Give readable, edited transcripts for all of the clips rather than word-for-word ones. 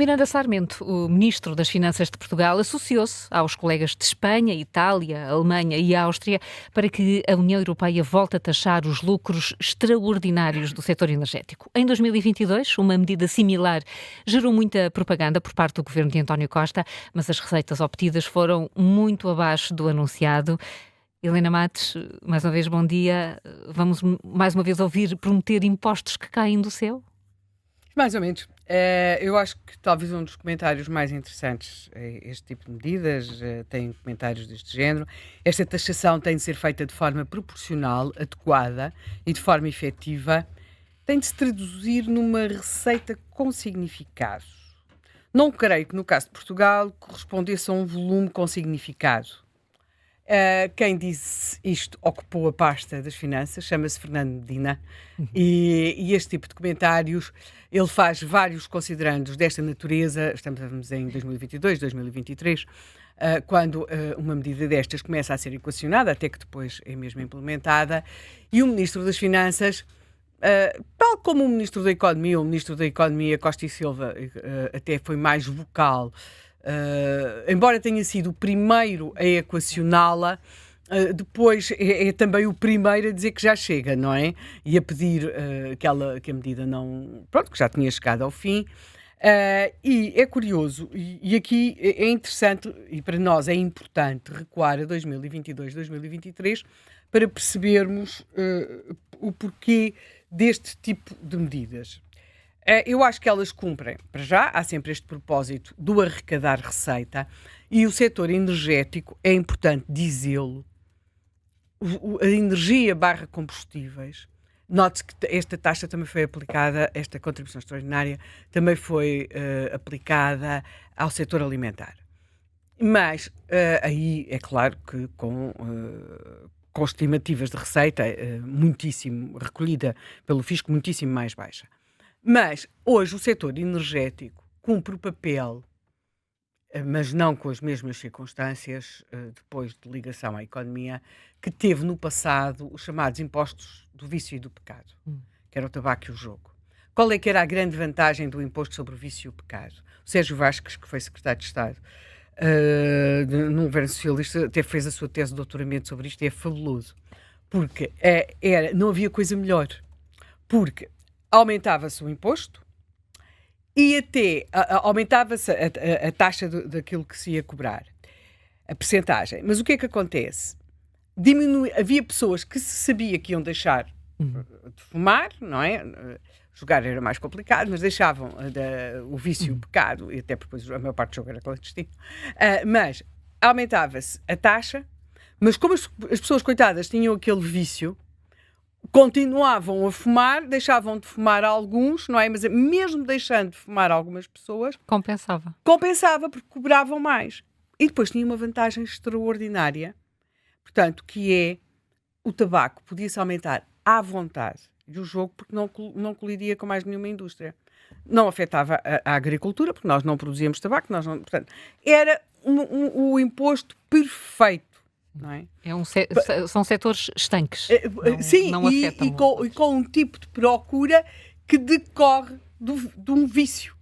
Miranda Sarmento, o Ministro das Finanças de Portugal, associou-se aos colegas de Espanha, Itália, Alemanha e Áustria para que a União Europeia volte a taxar os lucros extraordinários do setor energético. Em 2022, uma medida similar gerou muita propaganda por parte do governo de António Costa, mas as receitas obtidas foram muito abaixo do anunciado. Helena Matos, mais uma vez bom dia. Vamos mais uma vez ouvir prometer impostos que caem do céu? Mais ou menos. Eu acho que talvez um dos comentários mais interessantes é este tipo de medidas, tem comentários deste género. Esta taxação tem de ser feita de forma proporcional, adequada e de forma efetiva. Tem de se traduzir numa receita com significado. Não creio que no caso de Portugal correspondesse a um volume com significado. Quem disse isto ocupou a pasta das finanças, chama-se Fernando Medina, e este tipo de comentários, ele faz vários considerandos desta natureza, estamos em 2022, 2023, quando uma medida destas começa a ser equacionada, até que depois é mesmo implementada, e o Ministro das Finanças, tal como o Ministro da Economia, o Ministro da Economia, Costa e Silva, até foi mais vocal, embora tenha sido o primeiro a equacioná-la, depois é também o primeiro a dizer que já chega, não é? E a pedir que a medida não... Pronto, que já tinha chegado ao fim. E é curioso, e aqui é interessante, e para nós é importante recuar a 2022, 2023, para percebermos o porquê deste tipo de medidas. Eu acho que elas cumprem. Para já, há sempre este propósito do arrecadar receita e o setor energético, é importante dizê-lo, a energia barra combustíveis, note-se que esta taxa também foi aplicada, esta contribuição extraordinária também foi aplicada ao setor alimentar. Mas aí é claro que com estimativas de receita muitíssimo recolhida pelo fisco, muitíssimo mais baixa. Mas hoje o setor energético cumpre o papel, mas não com as mesmas circunstâncias, depois de ligação à economia, que teve no passado os chamados impostos do vício e do pecado, que era o tabaco e o jogo. Qual é que era a grande vantagem do imposto sobre o vício e o pecado? O Sérgio Vasques, que foi secretário de Estado no governo socialista, até fez a sua tese de doutoramento sobre isto e é fabuloso. Porque não havia coisa melhor. Porque aumentava-se o imposto e até aumentava-se a taxa daquilo que se ia cobrar, a percentagem. Mas o que é que acontece? Havia pessoas que se sabia que iam deixar de fumar, não é? Jogar era mais complicado, mas deixavam o vício, o pecado, e até porque depois a maior parte do jogo era clandestino, mas aumentava-se a taxa, mas como as pessoas coitadas tinham aquele vício, continuavam a fumar, deixavam de fumar alguns, não é? Mas mesmo deixando de fumar algumas pessoas... Compensava. Compensava, porque cobravam mais. E depois tinha uma vantagem extraordinária, portanto, que é o tabaco podia-se aumentar à vontade e o jogo, porque não colidia com mais nenhuma indústria. Não afetava a agricultura, porque nós não produzíamos tabaco, portanto, era o imposto perfeito. Não é? São setores estanques. Sim, não afetam. E com um tipo de procura que decorre de um vício.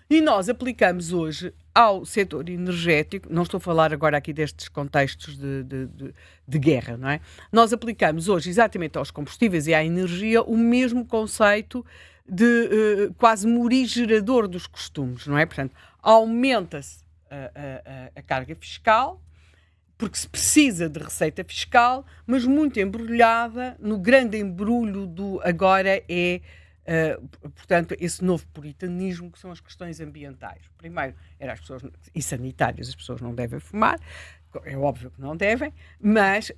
E nós aplicamos hoje ao setor energético, não estou a falar agora aqui destes contextos de guerra, não é? Nós aplicamos hoje exatamente aos combustíveis e à energia o mesmo conceito de quase morigerador dos costumes, não é? Portanto, aumenta-se a carga fiscal, porque se precisa de receita fiscal, mas muito embrulhada no grande embrulho do agora portanto, esse novo puritanismo que são as questões ambientais. Primeiro, era as pessoas, e sanitárias, as pessoas não devem fumar, é óbvio que não devem, mas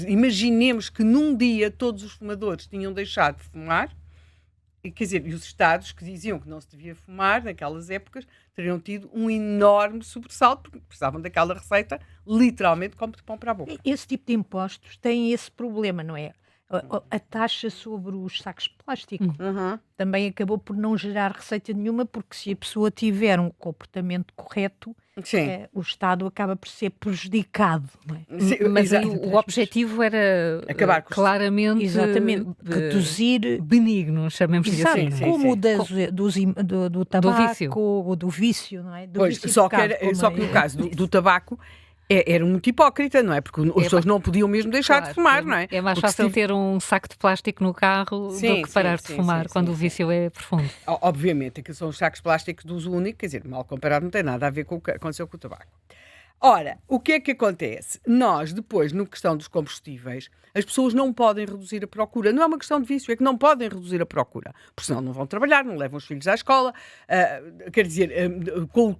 imaginemos que num dia todos os fumadores tinham deixado de fumar, e, quer dizer, e os Estados que diziam que não se devia fumar naquelas épocas teriam tido um enorme sobressalto, porque precisavam daquela receita literalmente como de pão para a boca. Esse tipo de impostos tem esse problema, não é? A taxa sobre os sacos de plástico Uhum. também acabou por não gerar receita nenhuma, porque se a pessoa tiver um comportamento correto, Sim. o Estado acaba por ser prejudicado, não é? Sim, Mas aí exa- o objetivo era Acabar com os- claramente Exatamente, reduzir. benigno, chamemos-lhe Exato, assim. Não é? sim, como sim. do tabaco, vício. ou do vício, não é? Do Pois, vício só que, educado, como só que no é caso disse. do tabaco era muito hipócrita, não é? Porque as pessoas não podiam mesmo deixar de Claro, fumar, não é? É mais Porque se fácil tive- ter um saco de plástico no carro Sim, do que parar sim, de fumar sim, quando sim, o sim. vício é profundo. Obviamente, aquilo são os sacos plásticos de uso único, quer dizer, mal comparado, não tem nada a ver com o que aconteceu com o tabaco. Ora, o que é que acontece? Nós, depois, na questão dos combustíveis, as pessoas não podem reduzir a procura. Não é uma questão de vício, é que não podem reduzir a procura. Porque senão não vão trabalhar, não levam os filhos à escola. Quer dizer,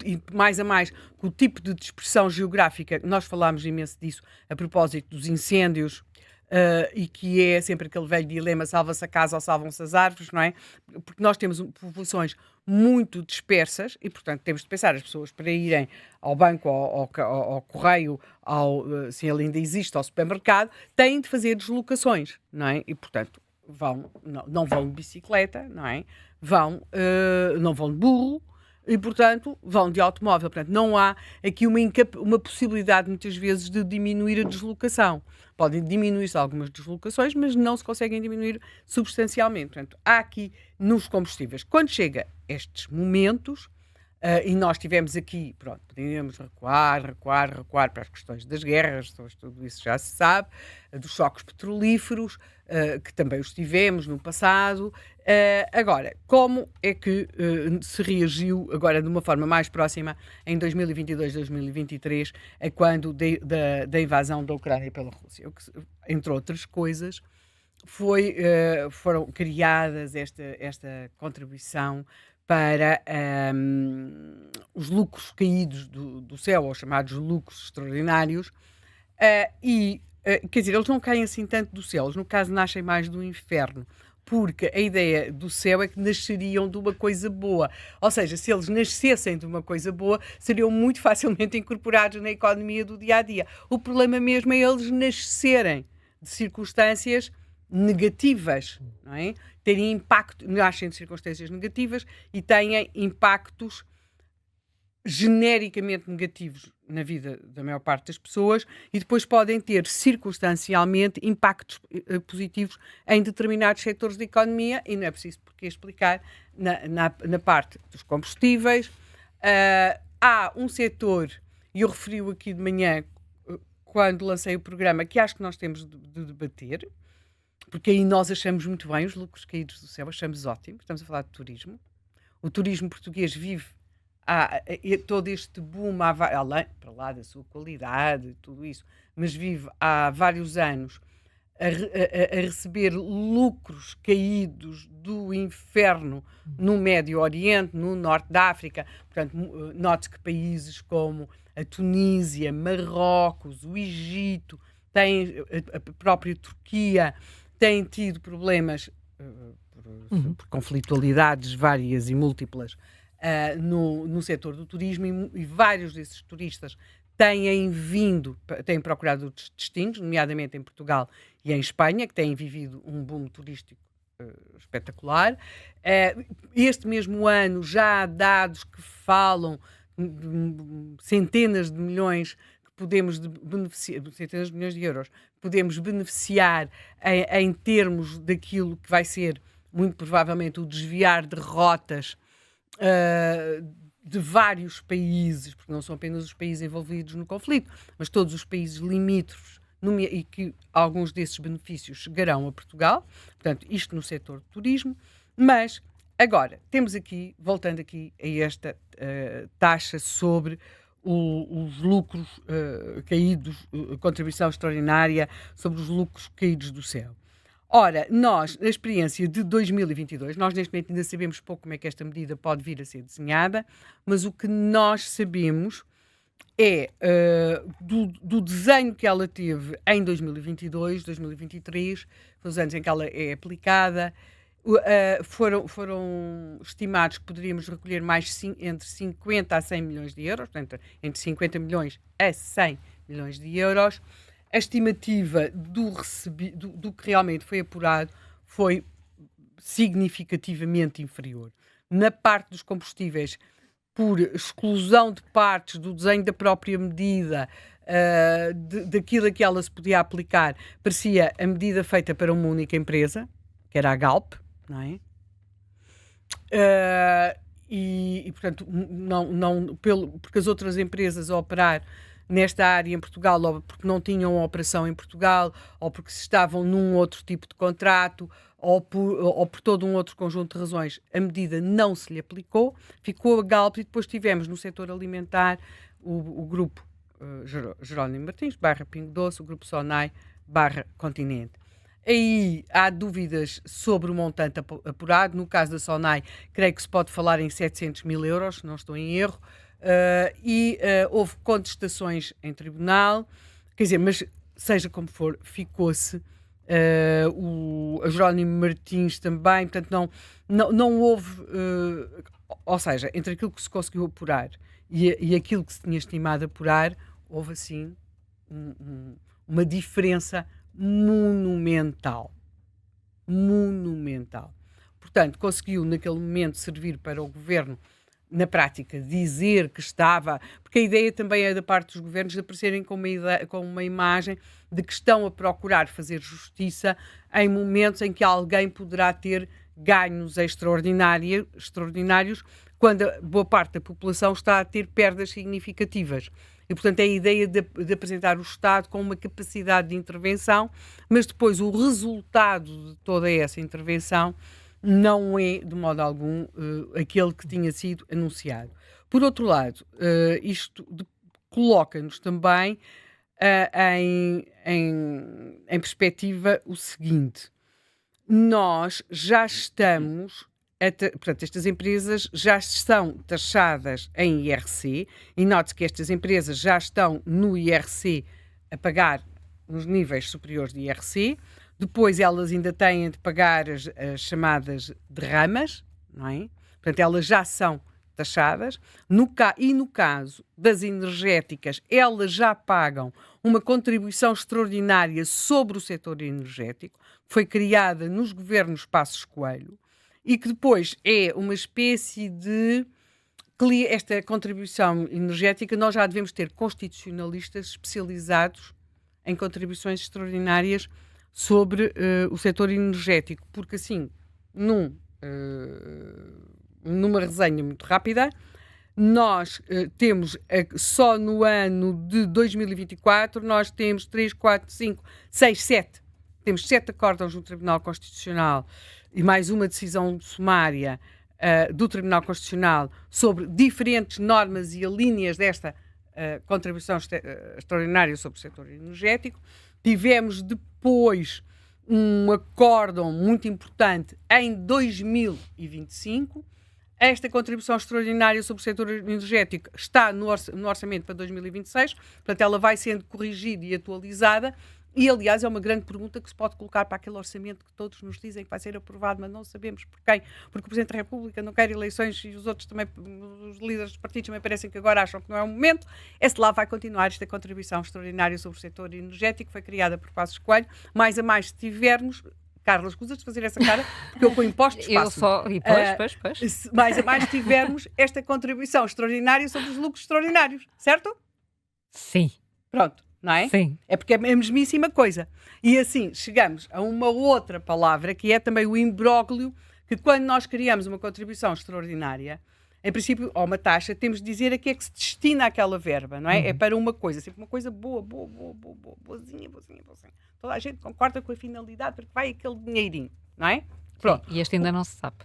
e mais a mais, com o tipo de dispersão geográfica, nós falámos imenso disso a propósito dos incêndios, e que é sempre aquele velho dilema: salva-se a casa ou salvam-se as árvores, não é? Porque nós temos populações muito dispersas e, portanto, temos de pensar as pessoas para irem ao banco, ao correio, se ele ainda existe, ao supermercado, têm de fazer deslocações, não é? E, portanto, não vão de bicicleta, não é? Não vão de burro, e, portanto, vão de automóvel. Portanto, não há aqui uma possibilidade, muitas vezes, de diminuir a deslocação. Podem diminuir-se algumas deslocações, mas não se conseguem diminuir substancialmente. Portanto, há aqui nos combustíveis, quando chega a estes momentos, e nós tivemos aqui, pronto, podíamos recuar para as questões das guerras, tudo isso já se sabe, dos choques petrolíferos, que também os tivemos no passado. Agora, como é que se reagiu agora de uma forma mais próxima em 2022, 2023, a quando da invasão da Ucrânia pela Rússia? Entre outras coisas, foram criadas esta contribuição para os lucros caídos do céu, ou chamados lucros extraordinários, quer dizer, eles não caem assim tanto do céu, eles no caso nascem mais do inferno, porque a ideia do céu é que nasceriam de uma coisa boa. Ou seja, se eles nascessem de uma coisa boa, seriam muito facilmente incorporados na economia do dia-a-dia. O problema mesmo é eles nascerem de circunstâncias negativas, não é? Terem impacto, nascem de circunstâncias negativas e têm impactos genericamente negativos na vida da maior parte das pessoas, e depois podem ter circunstancialmente impactos positivos em determinados setores da economia, e não é preciso porque explicar na parte dos combustíveis. Há um setor, e eu referi-o aqui de manhã quando lancei o programa, que acho que nós temos de debater, porque aí nós achamos muito bem os lucros caídos do céu, achamos ótimo. Estamos a falar de turismo. O turismo português vive todo este boom, além, para lá da sua qualidade e tudo isso, mas vive há vários anos a receber lucros caídos do inferno no Médio Oriente, no Norte da África. Portanto, note que países como a Tunísia, Marrocos, o Egito, a própria Turquia, têm tido problemas por conflitualidades várias e múltiplas no setor do turismo, e vários desses turistas têm procurado destinos, nomeadamente em Portugal e em Espanha, que têm vivido um boom turístico espetacular. Este mesmo ano já há dados que falam de centenas de milhões que podemos beneficiar, centenas de milhões de euros, podemos beneficiar em termos daquilo que vai ser, muito provavelmente, o desviar de rotas de vários países, porque não são apenas os países envolvidos no conflito, mas todos os países limítrofes, e que alguns desses benefícios chegarão a Portugal. Portanto, isto no setor do turismo. Mas, agora, temos aqui, voltando aqui a esta taxa sobre os lucros caídos, contribuição extraordinária sobre os lucros caídos do céu. Ora, nós, na experiência de 2022, nós neste momento ainda sabemos pouco como é que esta medida pode vir a ser desenhada, mas o que nós sabemos é do desenho que ela teve em 2022, 2023, os anos em que ela é aplicada, foram estimados que poderíamos recolher mais entre 50 a 100 milhões de euros, portanto, entre 50 milhões a 100 milhões de euros. a estimativa do que realmente foi apurado foi significativamente inferior. Na parte dos combustíveis, por exclusão de partes do desenho da própria medida, daquilo a que ela se podia aplicar, parecia a medida feita para uma única empresa, que era a Galp, não é? Portanto, porque as outras empresas a operar nesta área em Portugal, ou porque não tinham operação em Portugal, ou porque estavam num outro tipo de contrato, ou por todo um outro conjunto de razões, a medida não se lhe aplicou, ficou a Galp, e depois tivemos no setor alimentar o grupo Jerónimo Martins, / Pingo Doce, o grupo Sonai, / Continente. Aí há dúvidas sobre o montante apurado. No caso da Sonai, creio que se pode falar em 700 mil euros, se não estou em erro, houve contestações em tribunal, quer dizer, mas seja como for, ficou-se a Jerónimo Martins também, portanto não houve, ou seja, entre aquilo que se conseguiu apurar e aquilo que se tinha estimado apurar, houve assim uma diferença monumental. Portanto, conseguiu naquele momento servir para o governo, na prática, dizer que estava, porque a ideia também é da parte dos governos de aparecerem com uma imagem de que estão a procurar fazer justiça em momentos em que alguém poderá ter ganhos extraordinários, quando a boa parte da população está a ter perdas significativas. E, portanto, é a ideia de apresentar o Estado com uma capacidade de intervenção, mas depois o resultado de toda essa intervenção não é, de modo algum, aquele que tinha sido anunciado. Por outro lado, isto coloca-nos também em perspectiva o seguinte: nós já estamos, portanto, estas empresas já estão taxadas em IRC, e note-se que estas empresas já estão no IRC a pagar nos níveis superiores de IRC. Depois elas ainda têm de pagar as chamadas derramas, não é? Portanto, elas já são taxadas. No caso das energéticas, elas já pagam uma contribuição extraordinária sobre o setor energético, que foi criada nos governos Passos Coelho, e que depois é uma espécie de... Esta contribuição energética, nós já devemos ter constitucionalistas especializados em contribuições extraordinárias sobre o setor energético, porque assim, numa resenha muito rápida, nós temos, só no ano de 2024, nós temos 3, 4, 5, 6, 7. Temos 7 acórdãos no Tribunal Constitucional e mais uma decisão sumária do Tribunal Constitucional sobre diferentes normas e alíneas desta contribuição extraordinária sobre o setor energético. Tivemos depois um acórdão muito importante em 2025. Esta contribuição extraordinária sobre o setor energético está no orçamento para 2026, portanto ela vai sendo corrigida e atualizada, e aliás é uma grande pergunta que se pode colocar para aquele orçamento que todos nos dizem que vai ser aprovado, mas não sabemos por quem, porque o Presidente da República não quer eleições e os outros também, os líderes dos partidos também parecem que agora acham que não é o momento. Esse lá vai continuar esta contribuição extraordinária sobre o setor energético, foi criada por Passos Coelho, mais a mais se tivermos... Carla, escusas de fazer essa cara, porque eu com impostos eu só, e pois. Mais a mais tivermos esta contribuição extraordinária sobre os lucros extraordinários, certo? Sim. Pronto, não é? Sim. É porque é a mesmíssima coisa. E assim, chegamos a uma outra palavra, que é também o imbróglio, que quando nós criamos uma contribuição extraordinária, em princípio, ou uma taxa, temos de dizer a que é que se destina aquela verba, não é? É para uma coisa, sempre uma coisa boazinha. Toda a gente concorda com a finalidade, porque vai aquele dinheirinho, não é? Pronto. Sim, e este ainda não se sabe.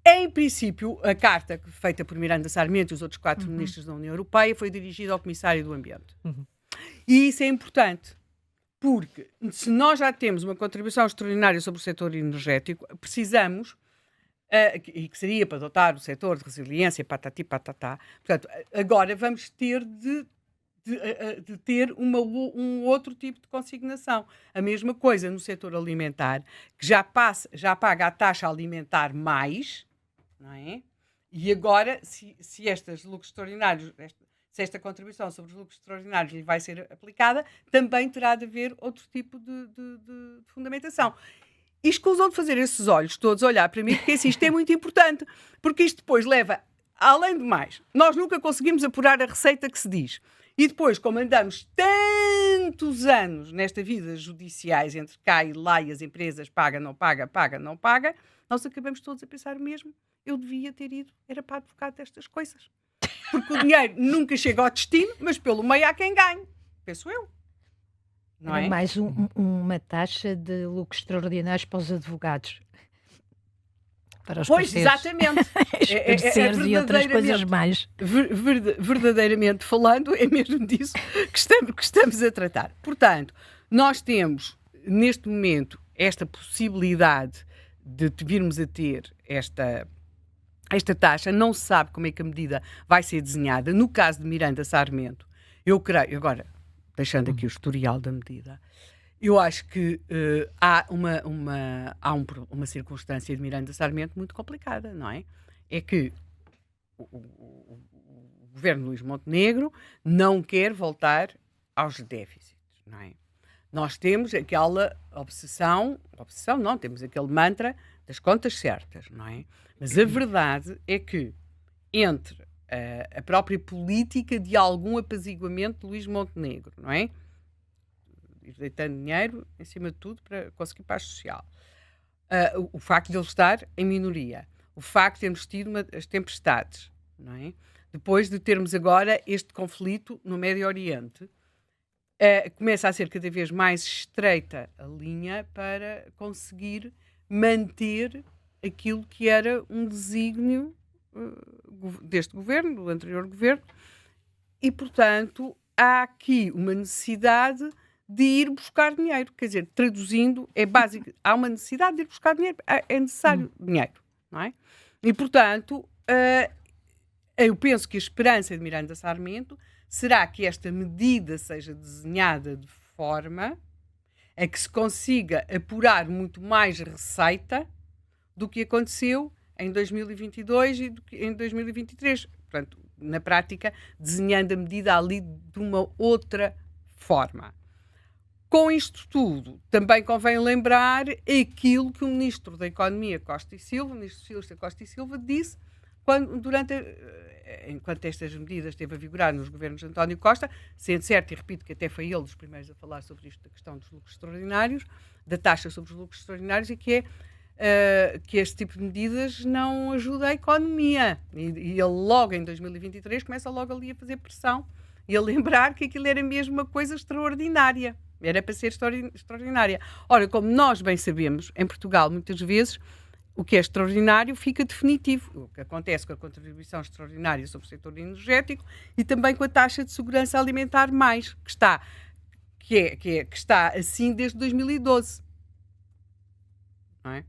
Em princípio, a carta feita por Miranda Sarmento e os outros 4 ministros da União Europeia foi dirigida ao Comissário do Ambiente. E isso é importante, porque se nós já temos uma contribuição extraordinária sobre o setor energético, precisamos, e que seria para dotar o setor de resiliência, patati patatá, portanto, agora vamos ter de ter um outro tipo de consignação. A mesma coisa no setor alimentar, que já paga a taxa alimentar mais, não é? E agora, se estes lucros extraordinários, se esta contribuição sobre os lucros extraordinários lhe vai ser aplicada, também terá de haver outro tipo de fundamentação. E escusam de fazer esses olhos todos a olhar para mim, porque assim, isto é muito importante, porque isto depois leva, além de mais, nós nunca conseguimos apurar a receita que se diz. E depois, como andamos tantos anos nesta vida judiciais, entre cá e lá, e as empresas paga, não paga, paga, não paga, nós acabamos todos a pensar o mesmo. Eu devia ter ido, era para advogado destas coisas. Porque o dinheiro nunca chega ao destino, mas pelo meio há quem ganhe. Penso eu. Não Era é? mais uma taxa de lucros extraordinários para os advogados. Para os Pois, parceiros. exatamente. Parceiros e outras coisas mais. Verdadeiramente falando, é mesmo disso que estamos a tratar. Portanto, nós temos, neste momento, esta possibilidade de virmos a ter esta taxa. Não se sabe como é que a medida vai ser desenhada. No caso de Miranda Sarmento, eu creio, agora, deixando aqui o historial da medida, eu acho que há uma circunstância de Miranda Sarmento muito complicada, não é? É que o governo de Luís Montenegro não quer voltar aos déficits, não é? Nós temos aquela obsessão não, temos aquele mantra das contas certas, não é? Mas a verdade é que entre a própria política de algum apaziguamento de Luís Montenegro, não é? Ir deitando dinheiro, em cima de tudo, para conseguir paz social. O facto de ele estar em minoria. O facto de termos tido as tempestades, não é? Depois de termos agora este conflito no Médio Oriente, começa a ser cada vez mais estreita a linha para conseguir manter aquilo que era um desígnio deste governo, do anterior governo, e, portanto, há aqui uma necessidade de ir buscar dinheiro. Quer dizer, traduzindo, é básico, há uma necessidade de ir buscar dinheiro, é necessário dinheiro, não é? E, portanto, eu penso que a esperança de Miranda Sarmento será que esta medida seja desenhada de forma a que se consiga apurar muito mais receita do que aconteceu em 2022 e em 2023. Portanto, na prática, desenhando a medida ali de uma outra forma. Com isto tudo, também convém lembrar aquilo que o Ministro da Economia, Costa e Silva, o Ministro Socialista Costa e Silva, disse enquanto estas medidas esteve a vigorar nos governos de António Costa, sendo certo, e repito que até foi ele dos primeiros a falar sobre isto, da questão dos lucros extraordinários, da taxa sobre os lucros extraordinários, e que este tipo de medidas não ajuda a economia. E ele logo em 2023 começa logo ali a fazer pressão e a lembrar que aquilo era mesmo uma coisa extraordinária. Era para ser extraordinária. Ora, como nós bem sabemos, em Portugal, muitas vezes, o que é extraordinário fica definitivo. O que acontece com a contribuição extraordinária sobre o setor energético e também com a taxa de segurança alimentar mais, que está assim desde 2012. Não é?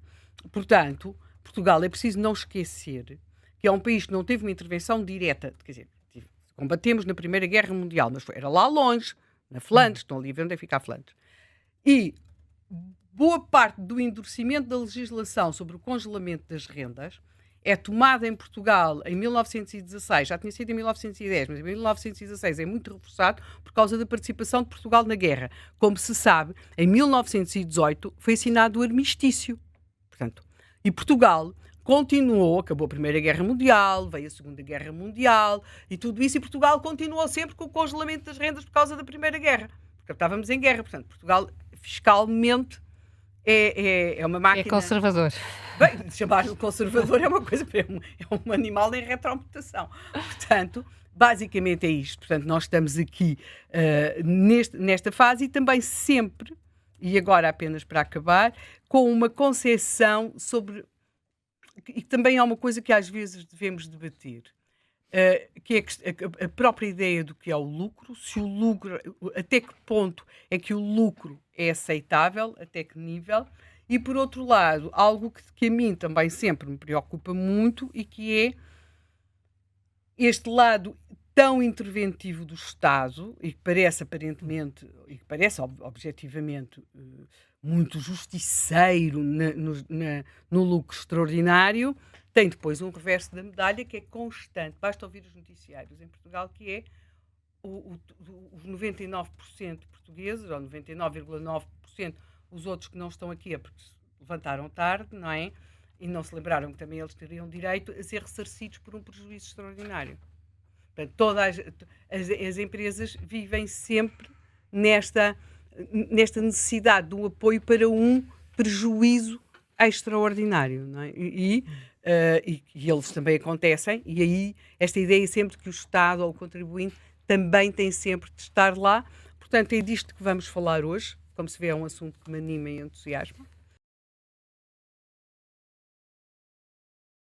Portanto, Portugal, é preciso não esquecer que é um país que não teve uma intervenção direta, quer dizer, combatemos na Primeira Guerra Mundial, mas era lá longe, na Flandres, estão ali a ver onde é que fica a Flandres. E boa parte do endurecimento da legislação sobre o congelamento das rendas é tomada em Portugal em 1916, já tinha sido em 1910, mas em 1916 é muito reforçado por causa da participação de Portugal na guerra. Como se sabe, em 1918 foi assinado o armistício. Portanto, e Portugal continuou, acabou a Primeira Guerra Mundial, veio a Segunda Guerra Mundial e tudo isso, e Portugal continuou sempre com o congelamento das rendas por causa da Primeira Guerra, porque estávamos em guerra. Portanto, Portugal fiscalmente é uma máquina... É conservador. Bem, chamar-lhe conservador é uma coisa, é um animal em retromutação. Portanto, basicamente é isto. Portanto, nós estamos aqui nesta fase e também sempre, e agora apenas para acabar, com uma concepção sobre... E também há uma coisa que às vezes devemos debater, que é a própria ideia do que é o lucro, se o lucro, até que ponto é que o lucro é aceitável, até que nível, e por outro lado, algo que a mim também sempre me preocupa muito e que é este lado tão interventivo do Estado e que parece aparentemente, e que parece objetivamente muito justiceiro no lucro extraordinário, tem depois um reverso da medalha que é constante. Basta ouvir os noticiários em Portugal, que é os 99% portugueses, ou 99,9%, os outros que não estão aqui é porque se levantaram tarde, não é? E não se lembraram que também eles teriam direito a ser ressarcidos por um prejuízo extraordinário. Portanto, todas as empresas vivem sempre nesta necessidade de um apoio para um prejuízo extraordinário, não é? E eles também acontecem, e aí esta ideia sempre que o Estado ou o contribuinte também tem sempre de estar lá. Portanto, é disto que vamos falar hoje. Como se vê, é um assunto que me anima e entusiasma.